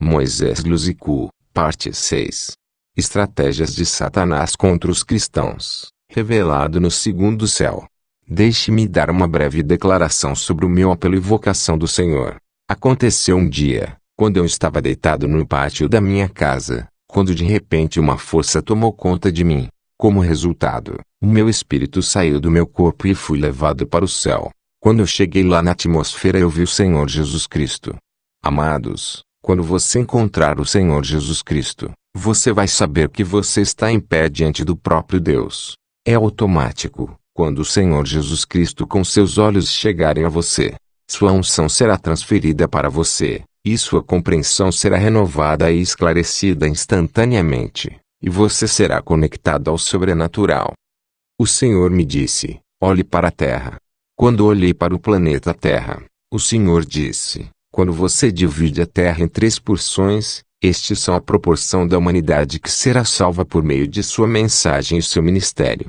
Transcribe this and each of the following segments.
Moisés Luzicu, parte 6. Estratégias de Satanás contra os cristãos, revelado no segundo céu. Deixe-me dar uma breve declaração sobre o meu apelo e vocação do Senhor. Aconteceu um dia, quando eu estava deitado no pátio da minha casa, quando de repente uma força tomou conta de mim. Como resultado, o meu espírito saiu do meu corpo e fui levado para o céu. Quando eu cheguei lá na atmosfera eu vi o Senhor Jesus Cristo. Amados, quando você encontrar o Senhor Jesus Cristo, você vai saber que você está em pé diante do próprio Deus. É automático, quando o Senhor Jesus Cristo com seus olhos chegarem a você. Sua unção será transferida para você, e sua compreensão será renovada e esclarecida instantaneamente, e você será conectado ao sobrenatural. O Senhor me disse, olhe para a Terra. Quando olhei para o planeta Terra, o Senhor disse, quando você divide a Terra em 3 porções, estes são a proporção da humanidade que será salva por meio de sua mensagem e seu ministério.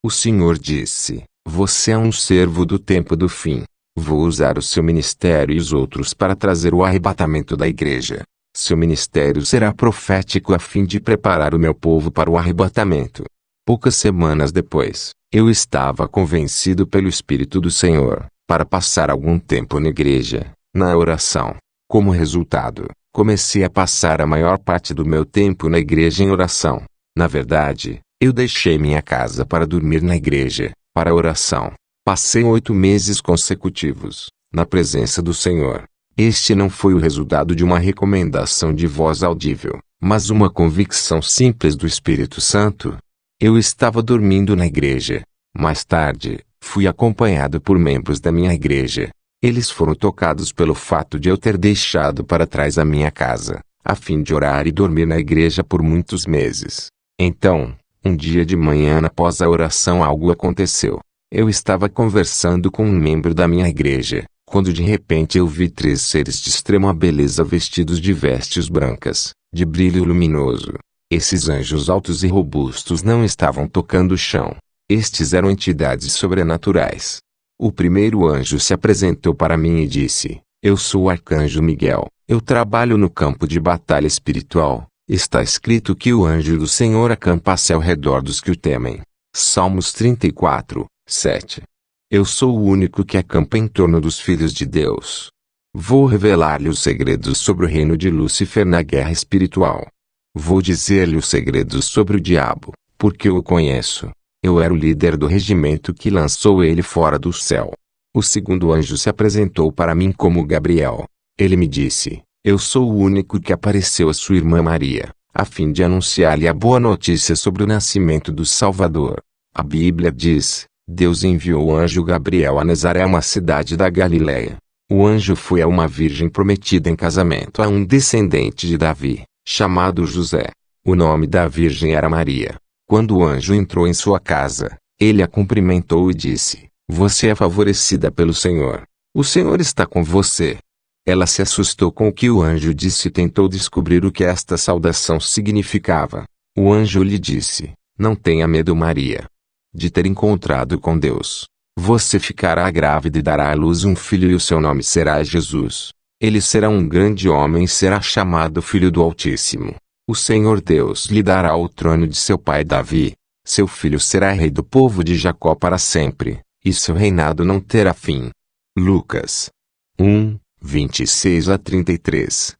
O Senhor disse, você é um servo do tempo do fim. Vou usar o seu ministério e os outros para trazer o arrebatamento da igreja. Seu ministério será profético a fim de preparar o meu povo para o arrebatamento. Poucas semanas depois, eu estava convencido pelo Espírito do Senhor, para passar algum tempo na igreja, na oração. Como resultado, comecei a passar a maior parte do meu tempo na igreja em oração. Na verdade, eu deixei minha casa para dormir na igreja, para a oração. Passei 8 meses consecutivos, na presença do Senhor. Este não foi o resultado de uma recomendação de voz audível, mas uma convicção simples do Espírito Santo. Eu estava dormindo na igreja. Mais tarde, fui acompanhado por membros da minha igreja. Eles foram tocados pelo fato de eu ter deixado para trás a minha casa, a fim de orar e dormir na igreja por muitos meses. Então, um dia de manhã após a oração algo aconteceu. Eu estava conversando com um membro da minha igreja, quando de repente eu vi 3 seres de extrema beleza vestidos de vestes brancas, de brilho luminoso. Esses anjos altos e robustos não estavam tocando o chão. Estes eram entidades sobrenaturais. O primeiro anjo se apresentou para mim e disse, eu sou o arcanjo Miguel, eu trabalho no campo de batalha espiritual. Está escrito que o anjo do Senhor acampa-se ao redor dos que o temem. Salmos 34, 7. Eu sou o único que acampa em torno dos filhos de Deus. Vou revelar-lhe os segredos sobre o reino de Lúcifer na guerra espiritual. Vou dizer-lhe os segredos sobre o diabo, porque eu o conheço. Eu era o líder do regimento que lançou ele fora do céu. O segundo anjo se apresentou para mim como Gabriel. Ele me disse, eu sou o único que apareceu a sua irmã Maria, a fim de anunciar-lhe a boa notícia sobre o nascimento do Salvador. A Bíblia diz, Deus enviou o anjo Gabriel a Nazaré, uma cidade da Galileia. O anjo foi a uma virgem prometida em casamento a um descendente de Davi, chamado José. O nome da virgem era Maria. Quando o anjo entrou em sua casa, ele a cumprimentou e disse, você é favorecida pelo Senhor. O Senhor está com você. Ela se assustou com o que o anjo disse e tentou descobrir o que esta saudação significava. O anjo lhe disse, não tenha medo, Maria, de ter encontrado com Deus. Você ficará grávida e dará à luz um filho e o seu nome será Jesus. Ele será um grande homem e será chamado Filho do Altíssimo. O Senhor Deus lhe dará o trono de seu pai Davi. Seu filho será rei do povo de Jacó para sempre, e seu reinado não terá fim. Lucas 1, 26 a 33.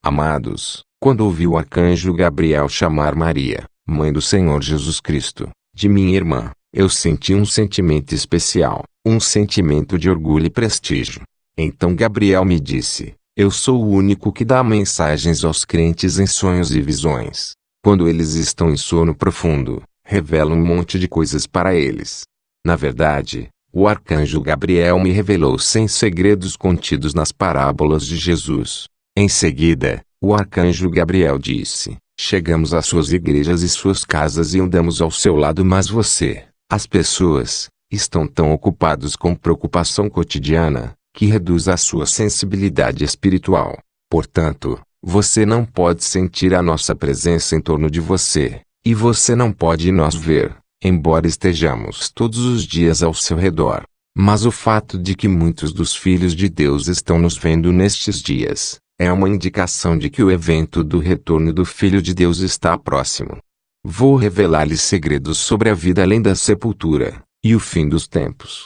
Amados, quando ouvi o arcanjo Gabriel chamar Maria, mãe do Senhor Jesus Cristo, de minha irmã, eu senti um sentimento especial, um sentimento de orgulho e prestígio. Então Gabriel me disse, eu sou o único que dá mensagens aos crentes em sonhos e visões. Quando eles estão em sono profundo, revelo um monte de coisas para eles. Na verdade, o arcanjo Gabriel me revelou 100 segredos contidos nas parábolas de Jesus. Em seguida, o arcanjo Gabriel disse, chegamos às suas igrejas e suas casas e andamos ao seu lado, mas você, as pessoas, estão tão ocupados com preocupação cotidiana, que reduz a sua sensibilidade espiritual. Portanto, você não pode sentir a nossa presença em torno de você, e você não pode nos ver, embora estejamos todos os dias ao seu redor. Mas o fato de que muitos dos filhos de Deus estão nos vendo nestes dias, É uma indicação de que o evento do retorno do Filho de Deus está próximo. Vou revelar-lhes segredos sobre a vida além da sepultura, e o fim dos tempos.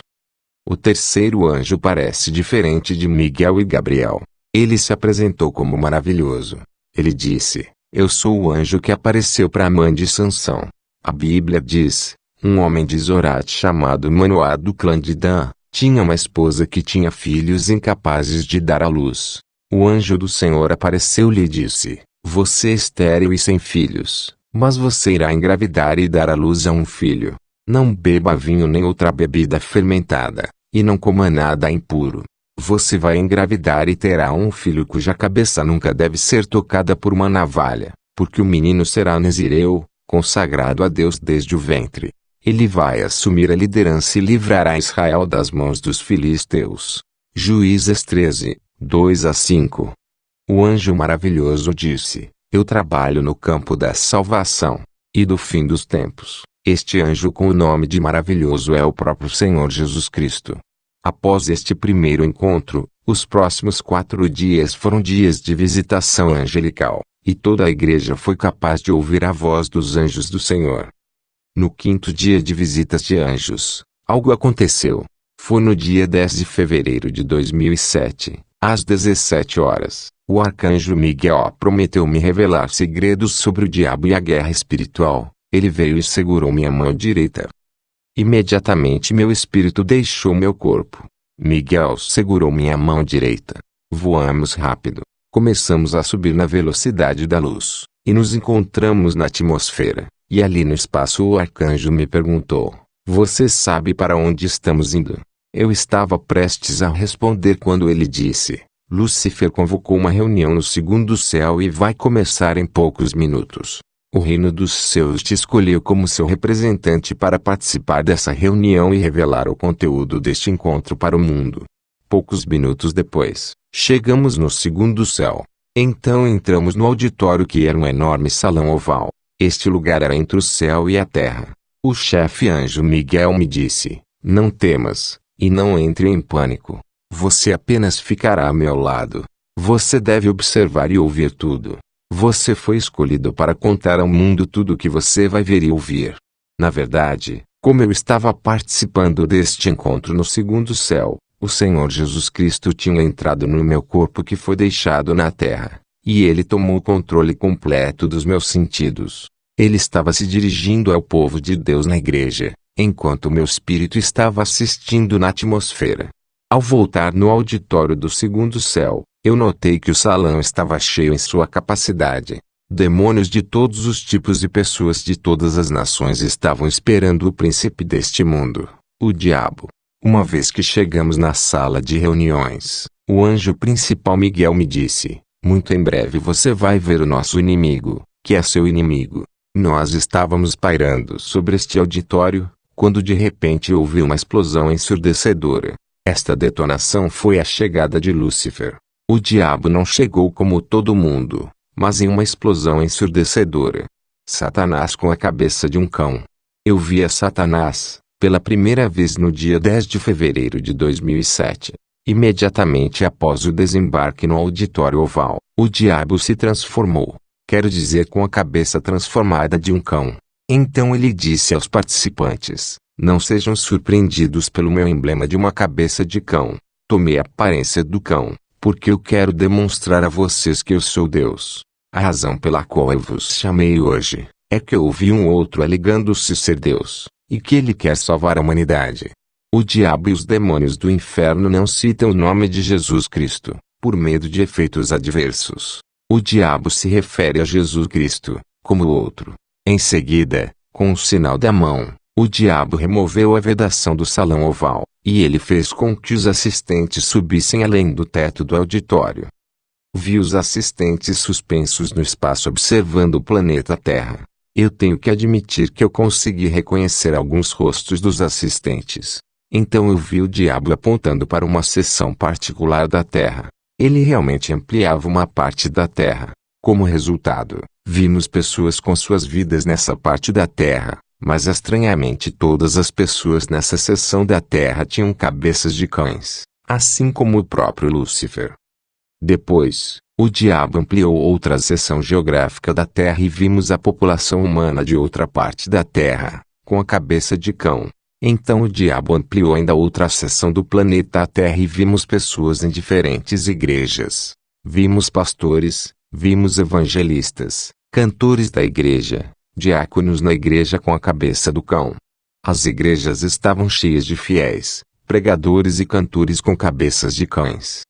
O terceiro anjo parece diferente de Miguel e Gabriel. Ele se apresentou como maravilhoso. Ele disse: eu sou o anjo que apareceu para a mãe de Sansão. A Bíblia diz: um homem de Zorat chamado Manoá do clã de Dan, tinha uma esposa que tinha filhos incapazes de dar à luz. O anjo do Senhor apareceu-lhe e disse: você é estéril e sem filhos, mas você irá engravidar e dar à luz a um filho. Não beba vinho nem outra bebida fermentada, e não coma nada impuro. Você vai engravidar e terá um filho cuja cabeça nunca deve ser tocada por uma navalha, porque o menino será nazireu, consagrado a Deus desde o ventre. Ele vai assumir a liderança e livrará Israel das mãos dos filisteus. Juízes 13, 2-5. O anjo maravilhoso disse: eu trabalho no campo da salvação e do fim dos tempos. Este anjo com o nome de maravilhoso é o próprio Senhor Jesus Cristo. Após este primeiro encontro, os próximos 4 dias foram dias de visitação angelical, e toda a igreja foi capaz de ouvir a voz dos anjos do Senhor. No 5º dia de visitas de anjos, algo aconteceu. Foi no dia 10 de fevereiro de 2007, às 17 horas, o arcanjo Miguel prometeu me revelar segredos sobre o diabo e a guerra espiritual. Ele veio e segurou minha mão direita. Imediatamente meu espírito deixou meu corpo. Miguel segurou minha mão direita. Voamos rápido. Começamos a subir na velocidade da luz, e nos encontramos na atmosfera. E ali no espaço o arcanjo me perguntou: você sabe para onde estamos indo? Eu estava prestes a responder quando ele disse: Lúcifer convocou uma reunião no 2º céu e vai começar em poucos minutos. O reino dos céus te escolheu como seu representante para participar dessa reunião e revelar o conteúdo deste encontro para o mundo. Poucos minutos depois, chegamos no 2º céu. Então entramos no auditório, que era um enorme salão oval. Este lugar era entre o céu e a terra. O chefe anjo Miguel me disse: não temas, e não entre em pânico. Você apenas ficará a meu lado. Você deve observar e ouvir tudo. Você foi escolhido para contar ao mundo tudo o que você vai ver e ouvir. Na verdade, como eu estava participando deste encontro no 2º céu, o Senhor Jesus Cristo tinha entrado no meu corpo que foi deixado na terra, e ele tomou o controle completo dos meus sentidos. Ele estava se dirigindo ao povo de Deus na igreja, enquanto meu espírito estava assistindo na atmosfera. Ao voltar no auditório do 2º céu, eu notei que o salão estava cheio em sua capacidade. Demônios de todos os tipos e pessoas de todas as nações estavam esperando o príncipe deste mundo, o diabo. Uma vez que chegamos na sala de reuniões, o anjo principal Miguel me disse: muito em breve você vai ver o nosso inimigo, que é seu inimigo. Nós estávamos pairando sobre este auditório, quando de repente houve uma explosão ensurdecedora. Esta detonação foi a chegada de Lúcifer. O diabo não chegou como todo mundo, mas em uma explosão ensurdecedora. Satanás com a cabeça de um cão. Eu vi a Satanás, pela primeira vez no dia 10 de fevereiro de 2007. Imediatamente após o desembarque no auditório oval, o diabo se transformou. Quero dizer, com a cabeça transformada de um cão. Então ele disse aos participantes: não sejam surpreendidos pelo meu emblema de uma cabeça de cão. Tomei a aparência do cão, porque eu quero demonstrar a vocês que eu sou Deus. A razão pela qual eu vos chamei hoje, é que eu ouvi um outro alegando-se ser Deus, e que ele quer salvar a humanidade. O diabo e os demônios do inferno não citam o nome de Jesus Cristo, por medo de efeitos adversos. O diabo se refere a Jesus Cristo, como o outro. Em seguida, com o sinal da mão, o diabo removeu a vedação do salão oval, e ele fez com que os assistentes subissem além do teto do auditório. Vi os assistentes suspensos no espaço observando o planeta Terra. Eu tenho que admitir que eu consegui reconhecer alguns rostos dos assistentes. Então eu vi o diabo apontando para uma seção particular da Terra. Ele realmente ampliava uma parte da Terra. Como resultado, vimos pessoas com suas vidas nessa parte da Terra. Mas estranhamente todas as pessoas nessa seção da Terra tinham cabeças de cães, assim como o próprio Lúcifer. Depois, o diabo ampliou outra seção geográfica da Terra e vimos a população humana de outra parte da Terra, com a cabeça de cão. Então o diabo ampliou ainda outra seção do planeta Terra e vimos pessoas em diferentes igrejas. Vimos pastores, vimos evangelistas, cantores da igreja, diáconos na igreja com a cabeça do cão. As igrejas estavam cheias de fiéis, pregadores e cantores com cabeças de cães.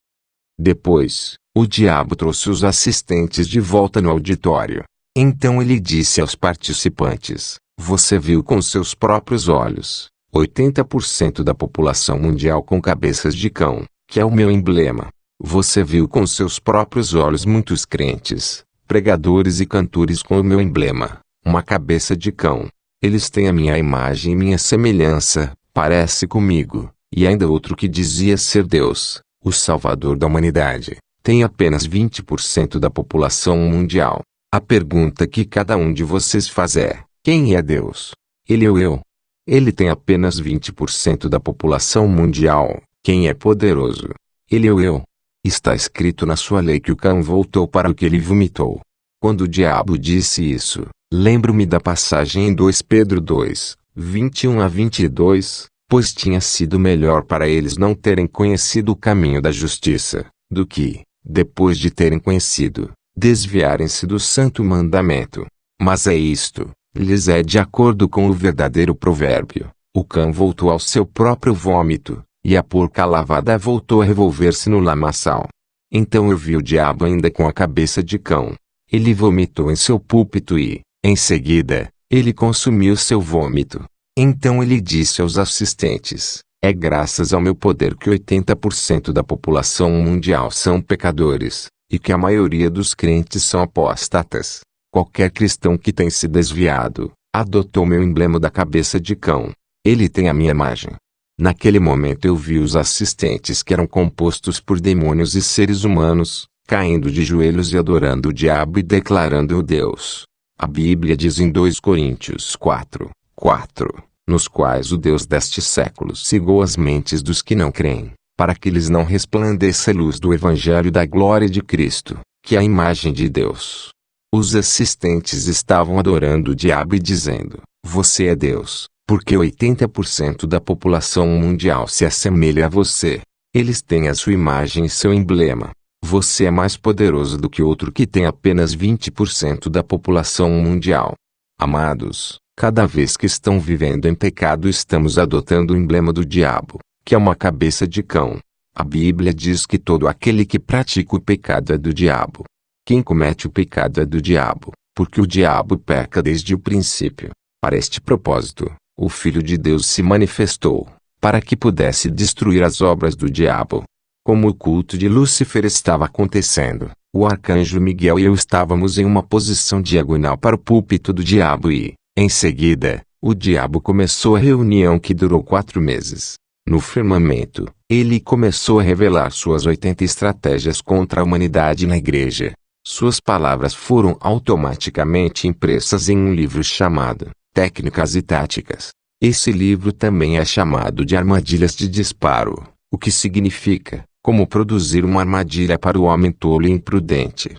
Depois, o diabo trouxe os assistentes de volta no auditório. Então ele disse aos participantes: você viu com seus próprios olhos 80% da população mundial com cabeças de cão, que é o meu emblema. Você viu com seus próprios olhos muitos crentes, pregadores e cantores com o meu emblema, uma cabeça de cão. Eles têm a minha imagem e minha semelhança, parece comigo. E ainda outro que dizia ser Deus, o Salvador da humanidade, tem apenas 20% da população mundial. A pergunta que cada um de vocês faz é: quem é Deus? Ele ou eu? Ele tem apenas 20% da população mundial. Quem é poderoso? Ele ou eu? Está escrito na sua lei que o cão voltou para o que ele vomitou. Quando o diabo disse isso, lembro-me da passagem em 2 Pedro 2, 21 a 22, pois tinha sido melhor para eles não terem conhecido o caminho da justiça, do que, depois de terem conhecido, desviarem-se do santo mandamento. Mas é isto, lhes é de acordo com o verdadeiro provérbio: o cão voltou ao seu próprio vômito, e a porca lavada voltou a revolver-se no lamaçal. Então eu vi o diabo ainda com a cabeça de cão. Ele vomitou em seu púlpito e, em seguida, ele consumiu seu vômito. Então ele disse aos assistentes: é graças ao meu poder que 80% da população mundial são pecadores, e que a maioria dos crentes são apóstatas. Qualquer cristão que tem se desviado, adotou meu emblema da cabeça de cão. Ele tem a minha imagem. Naquele momento eu vi os assistentes que eram compostos por demônios e seres humanos, caindo de joelhos e adorando o diabo e declarando-o Deus. A Bíblia diz em 2 Coríntios 4, 4, nos quais o Deus deste século cegou as mentes dos que não creem, para que lhes não resplandeça a luz do Evangelho da glória de Cristo, que é a imagem de Deus. Os assistentes estavam adorando o diabo e dizendo: você é Deus, porque 80% da população mundial se assemelha a você. Eles têm a sua imagem e seu emblema. Você é mais poderoso do que outro que tem apenas 20% da população mundial. Amados, cada vez que estão vivendo em pecado estamos adotando o emblema do diabo, que é uma cabeça de cão. A Bíblia diz que todo aquele que pratica o pecado é do diabo. Quem comete o pecado é do diabo, porque o diabo peca desde o princípio. Para este propósito, o Filho de Deus se manifestou, para que pudesse destruir as obras do diabo. Como o culto de Lúcifer estava acontecendo, o arcanjo Miguel e eu estávamos em uma posição diagonal para o púlpito do diabo e, em seguida, o diabo começou a reunião que durou 4 meses. No firmamento, ele começou a revelar suas 80 estratégias contra a humanidade na igreja. Suas palavras foram automaticamente impressas em um livro chamado Técnicas e Táticas. Esse livro também é chamado de Armadilhas de Disparo, o que significa como produzir uma armadilha para o homem tolo e imprudente.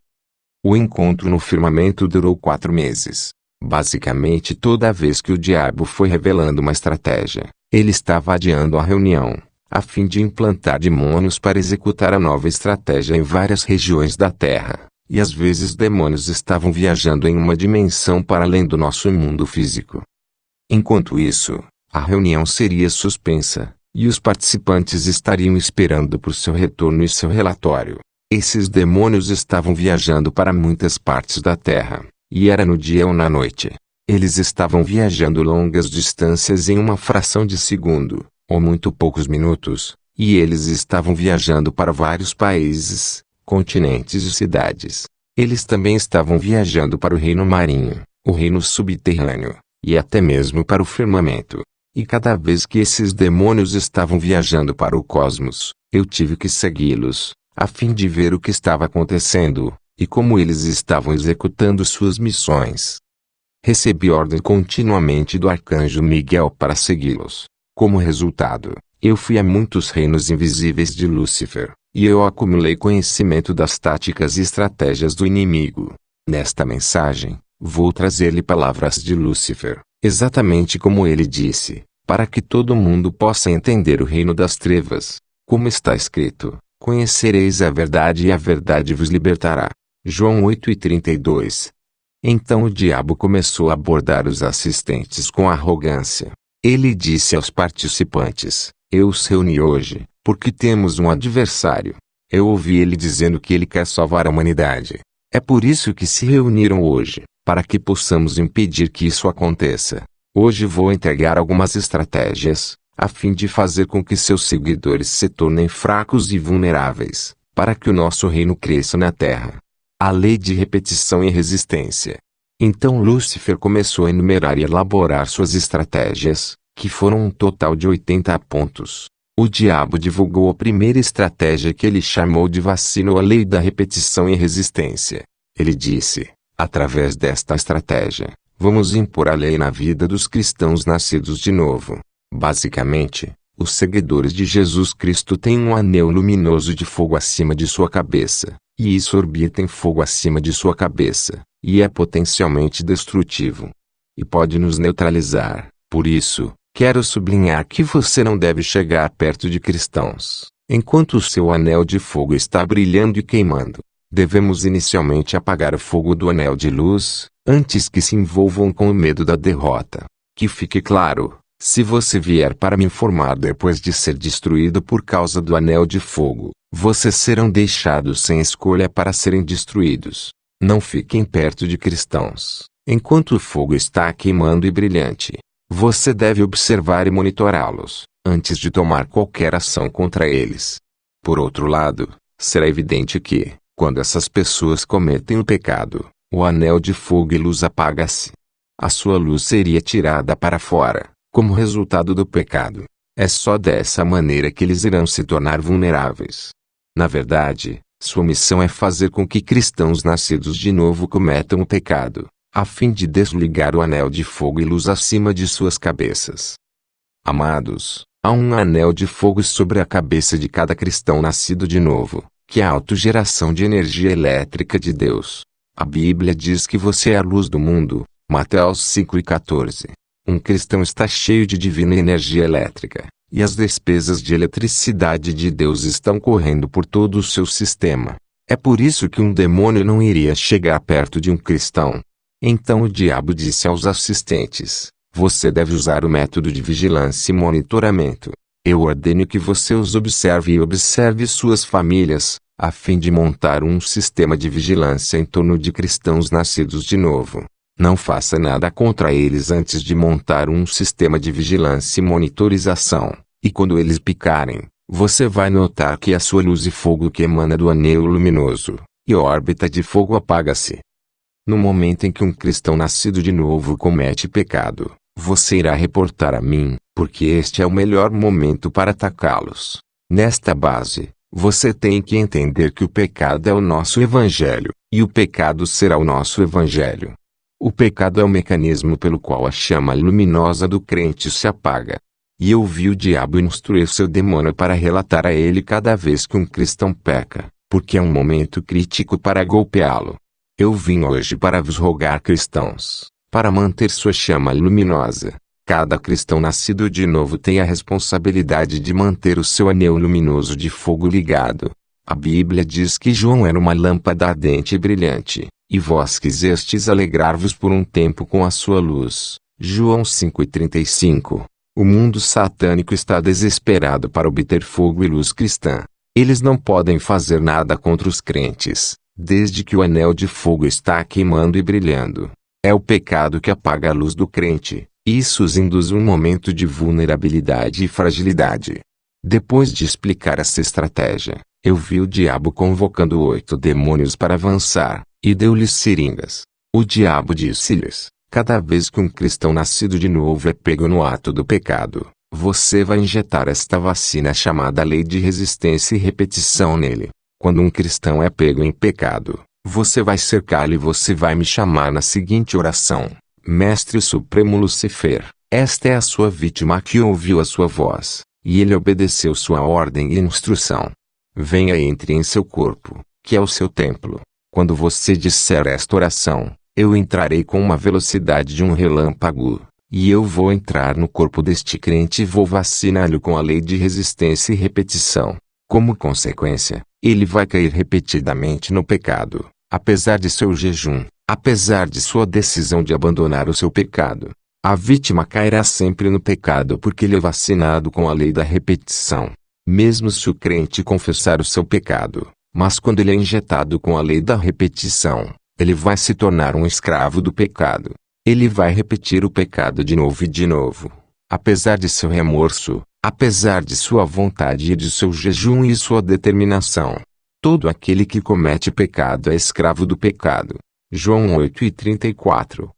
O encontro no firmamento durou 4 meses. Basicamente toda vez que o diabo foi revelando uma estratégia, ele estava adiando a reunião, a fim de implantar demônios para executar a nova estratégia em várias regiões da Terra. E às vezes demônios estavam viajando em uma dimensão para além do nosso mundo físico. Enquanto isso, a reunião seria suspensa, e os participantes estariam esperando por seu retorno e seu relatório. Esses demônios estavam viajando para muitas partes da Terra, e era no dia ou na noite. Eles estavam viajando longas distâncias em uma fração de segundo, ou muito poucos minutos, e eles estavam viajando para vários países, continentes e cidades. Eles também estavam viajando para o reino marinho, o reino subterrâneo, e até mesmo para o firmamento. E cada vez que esses demônios estavam viajando para o cosmos, eu tive que segui-los, a fim de ver o que estava acontecendo, e como eles estavam executando suas missões. Recebi ordem continuamente do arcanjo Miguel para segui-los. Como resultado, eu fui a muitos reinos invisíveis de Lúcifer, e eu acumulei conhecimento das táticas e estratégias do inimigo. Nesta mensagem, vou trazer-lhe palavras de Lúcifer, exatamente como ele disse, para que todo mundo possa entender o reino das trevas. Como está escrito, conhecereis a verdade e a verdade vos libertará. João 8:32. Então o diabo começou a abordar os assistentes com arrogância. Ele disse aos participantes: eu os reuni hoje, porque temos um adversário. Eu ouvi ele dizendo que ele quer salvar a humanidade. É por isso que se reuniram hoje, para que possamos impedir que isso aconteça. Hoje vou entregar algumas estratégias, a fim de fazer com que seus seguidores se tornem fracos e vulneráveis, para que o nosso reino cresça na terra. A lei de repetição e resistência. Então Lúcifer começou a enumerar e elaborar suas estratégias, que foram um total de 80 pontos. O diabo divulgou a primeira estratégia que ele chamou de vacina ou a lei da repetição e resistência. Ele disse: através desta estratégia, vamos impor a lei na vida dos cristãos nascidos de novo. Basicamente, os seguidores de Jesus Cristo têm um anel luminoso de fogo acima de sua cabeça, e isso orbita em fogo acima de sua cabeça, e é potencialmente destrutivo. E pode nos neutralizar. Por isso, quero sublinhar que você não deve chegar perto de cristãos, enquanto o seu anel de fogo está brilhando e queimando. Devemos inicialmente apagar o fogo do anel de luz, antes que se envolvam com o medo da derrota. Que fique claro, se você vier para me informar depois de ser destruído por causa do anel de fogo, vocês serão deixados sem escolha para serem destruídos. Não fiquem perto de cristãos, enquanto o fogo está queimando e brilhante. Você deve observar e monitorá-los, antes de tomar qualquer ação contra eles. Por outro lado, será evidente que, quando essas pessoas cometem o pecado, o anel de fogo e luz apaga-se. A sua luz seria tirada para fora, como resultado do pecado. É só dessa maneira que eles irão se tornar vulneráveis. Na verdade, sua missão é fazer com que cristãos nascidos de novo cometam o pecado, a fim de desligar o anel de fogo e luz acima de suas cabeças. Amados, há um anel de fogo sobre a cabeça de cada cristão nascido de novo, que é a autogeração de energia elétrica de Deus. A Bíblia diz que você é a luz do mundo, Mateus 5:14. Um cristão está cheio de divina energia elétrica, e as despesas de eletricidade de Deus estão correndo por todo o seu sistema. É por isso que um demônio não iria chegar perto de um cristão. Então o diabo disse aos assistentes: você deve usar o método de vigilância e monitoramento. Eu ordeno que você os observe e observe suas famílias, a fim de montar um sistema de vigilância em torno de cristãos nascidos de novo. Não faça nada contra eles antes de montar um sistema de vigilância e monitorização, e quando eles picarem, você vai notar que a sua luz e fogo que emana do anel luminoso, e a órbita de fogo apaga-se. No momento em que um cristão nascido de novo comete pecado, você irá reportar a mim, porque este é o melhor momento para atacá-los. Nesta base, você tem que entender que o pecado é o nosso evangelho, e o pecado será o nosso evangelho. O pecado é o mecanismo pelo qual a chama luminosa do crente se apaga. E eu vi o diabo instruir seu demônio para relatar a ele cada vez que um cristão peca, porque é um momento crítico para golpeá-lo. Eu vim hoje para vos rogar, cristãos, para manter sua chama luminosa. Cada cristão nascido de novo tem a responsabilidade de manter o seu anel luminoso de fogo ligado. A Bíblia diz que João era uma lâmpada ardente e brilhante, e vós quisestes alegrar-vos por um tempo com a sua luz. João 5:35. O mundo satânico está desesperado para obter fogo e luz cristã. Eles não podem fazer nada contra os crentes, desde que o anel de fogo está queimando e brilhando. É o pecado que apaga a luz do crente. Isso os induz a um momento de vulnerabilidade e fragilidade. Depois de explicar essa estratégia, eu vi o diabo convocando 8 demônios para avançar, e deu-lhes seringas. O diabo disse-lhes: cada vez que um cristão nascido de novo é pego no ato do pecado, você vai injetar esta vacina chamada lei de resistência e repetição nele. Quando um cristão é pego em pecado, você vai cercá-lo e você vai me chamar na seguinte oração: Mestre Supremo Lúcifer, esta é a sua vítima que ouviu a sua voz, e ele obedeceu sua ordem e instrução. Venha e entre em seu corpo, que é o seu templo. Quando você disser esta oração, eu entrarei com uma velocidade de um relâmpago, e eu vou entrar no corpo deste crente e vou vaciná-lo com a lei de resistência e repetição. Como consequência, ele vai cair repetidamente no pecado, apesar de seu jejum, apesar de sua decisão de abandonar o seu pecado. A vítima cairá sempre no pecado porque ele é vacinado com a lei da repetição. Mesmo se o crente confessar o seu pecado, mas quando ele é injetado com a lei da repetição, ele vai se tornar um escravo do pecado. Ele vai repetir o pecado de novo e de novo. Apesar de seu remorso, apesar de sua vontade e de seu jejum e sua determinação. Todo aquele que comete pecado é escravo do pecado. João 8:34.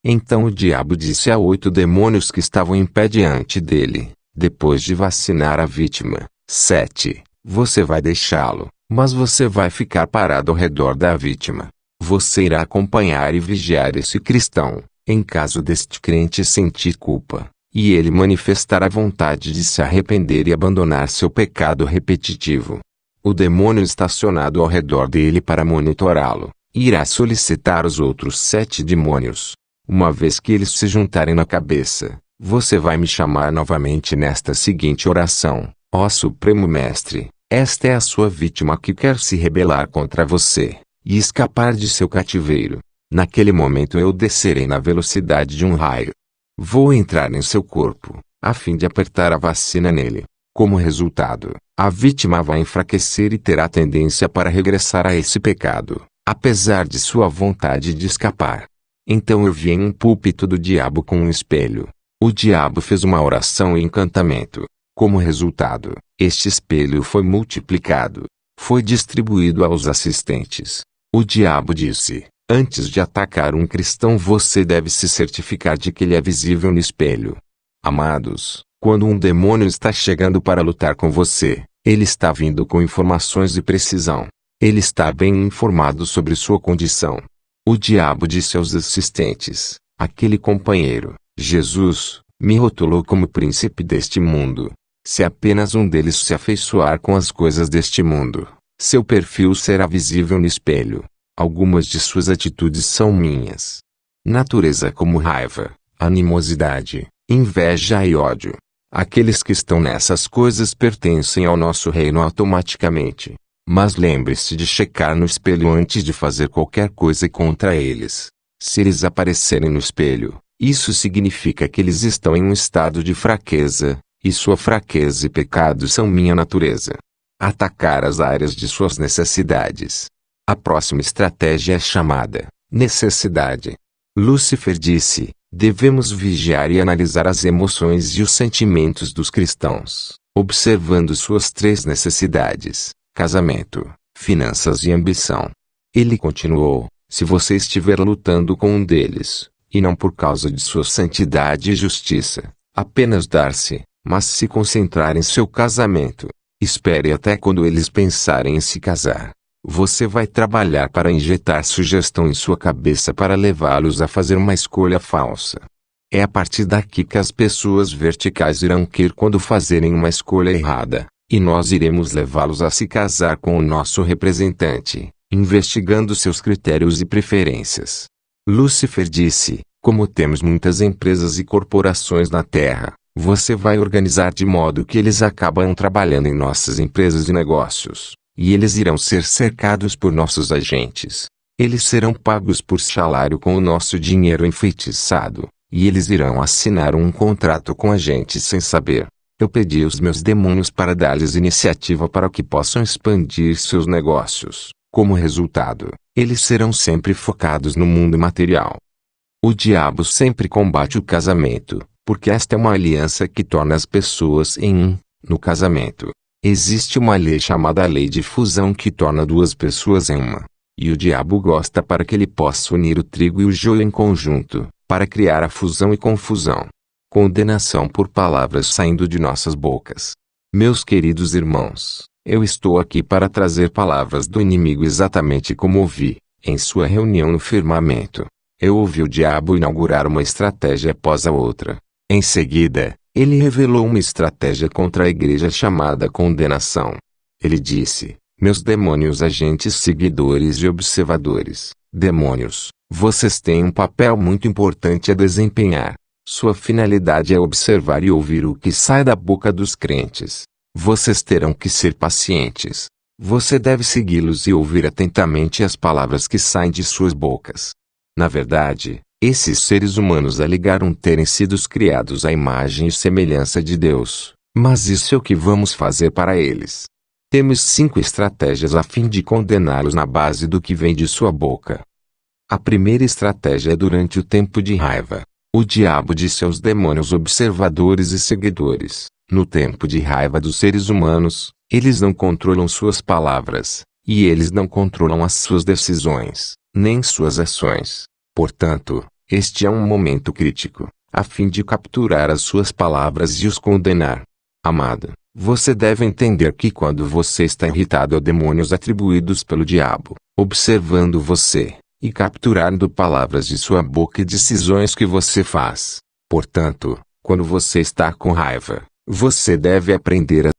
Então o diabo disse a 8 demônios que estavam em pé diante dele, depois de vacinar a vítima: 7. Você vai deixá-lo, mas você vai ficar parado ao redor da vítima. Você irá acompanhar e vigiar esse cristão, em caso deste crente sentir culpa, e ele manifestar a vontade de se arrepender e abandonar seu pecado repetitivo. O demônio estacionado ao redor dele para monitorá-lo, irá solicitar os outros 7 demônios. Uma vez que eles se juntarem na cabeça, você vai me chamar novamente nesta seguinte oração: ó Supremo Mestre, esta é a sua vítima que quer se rebelar contra você, e escapar de seu cativeiro. Naquele momento eu descerei na velocidade de um raio. Vou entrar em seu corpo, a fim de apertar a vacina nele. Como resultado, a vítima vai enfraquecer e terá tendência para regressar a esse pecado, apesar de sua vontade de escapar. Então eu vi em um púlpito do diabo com um espelho. O diabo fez uma oração e encantamento. Como resultado, este espelho foi multiplicado. Foi distribuído aos assistentes. O diabo disse: antes de atacar um cristão você deve se certificar de que ele é visível no espelho. Amados, quando um demônio está chegando para lutar com você, ele está vindo com informações de precisão. Ele está bem informado sobre sua condição. O diabo disse aos assistentes: aquele companheiro, Jesus, me rotulou como príncipe deste mundo. Se apenas um deles se afeiçoar com as coisas deste mundo, seu perfil será visível no espelho. Algumas de suas atitudes são minhas. Natureza como raiva, animosidade, inveja e ódio. Aqueles que estão nessas coisas pertencem ao nosso reino automaticamente. Mas lembre-se de checar no espelho antes de fazer qualquer coisa contra eles. Se eles aparecerem no espelho, isso significa que eles estão em um estado de fraqueza, e sua fraqueza e pecado são minha natureza. Atacar as áreas de suas necessidades. A próxima estratégia é chamada necessidade. Lúcifer disse: devemos vigiar e analisar as emoções e os sentimentos dos cristãos, observando suas 3 necessidades: casamento, finanças e ambição. Ele continuou: se você estiver lutando com um deles, e não por causa de sua santidade e justiça, apenas dar-se, mas se concentrar em seu casamento, espere até quando eles pensarem em se casar. Você vai trabalhar para injetar sugestão em sua cabeça para levá-los a fazer uma escolha falsa. É a partir daqui que as pessoas verticais irão querer quando fazerem uma escolha errada, e nós iremos levá-los a se casar com o nosso representante, investigando seus critérios e preferências. Lúcifer disse: como temos muitas empresas e corporações na Terra, você vai organizar de modo que eles acabam trabalhando em nossas empresas e negócios. E eles irão ser cercados por nossos agentes. Eles serão pagos por salário com o nosso dinheiro enfeitiçado, e eles irão assinar um contrato com a gente sem saber. Eu pedi aos meus demônios para dar-lhes iniciativa para que possam expandir seus negócios. Como resultado, eles serão sempre focados no mundo material. O diabo sempre combate o casamento, porque esta é uma aliança que torna as pessoas em um. No casamento, existe uma lei chamada lei de fusão que torna 2 pessoas em uma. E o diabo gosta para que ele possa unir o trigo e o joio em conjunto, para criar a fusão e confusão. Condenação por palavras saindo de nossas bocas. Meus queridos irmãos, eu estou aqui para trazer palavras do inimigo exatamente como ouvi, em sua reunião no firmamento. Eu ouvi o diabo inaugurar uma estratégia após a outra. Em seguida, ele revelou uma estratégia contra a igreja chamada condenação. Ele disse: meus demônios agentes seguidores e observadores, demônios, vocês têm um papel muito importante a desempenhar. Sua finalidade é observar e ouvir o que sai da boca dos crentes. Vocês terão que ser pacientes. Você deve segui-los e ouvir atentamente as palavras que saem de suas bocas. Na verdade, esses seres humanos alegaram terem sido criados à imagem e semelhança de Deus, mas isso é o que vamos fazer para eles. Temos 5 estratégias a fim de condená-los na base do que vem de sua boca. A primeira estratégia é durante o tempo de raiva. O diabo disse aos demônios observadores e seguidores: no tempo de raiva dos seres humanos, eles não controlam suas palavras, e eles não controlam as suas decisões, nem suas ações. Portanto, este é um momento crítico, a fim de capturar as suas palavras e os condenar. Amado, você deve entender que quando você está irritado a demônios atribuídos pelo diabo, observando você, e capturando palavras de sua boca e decisões que você faz. Portanto, quando você está com raiva, você deve aprender a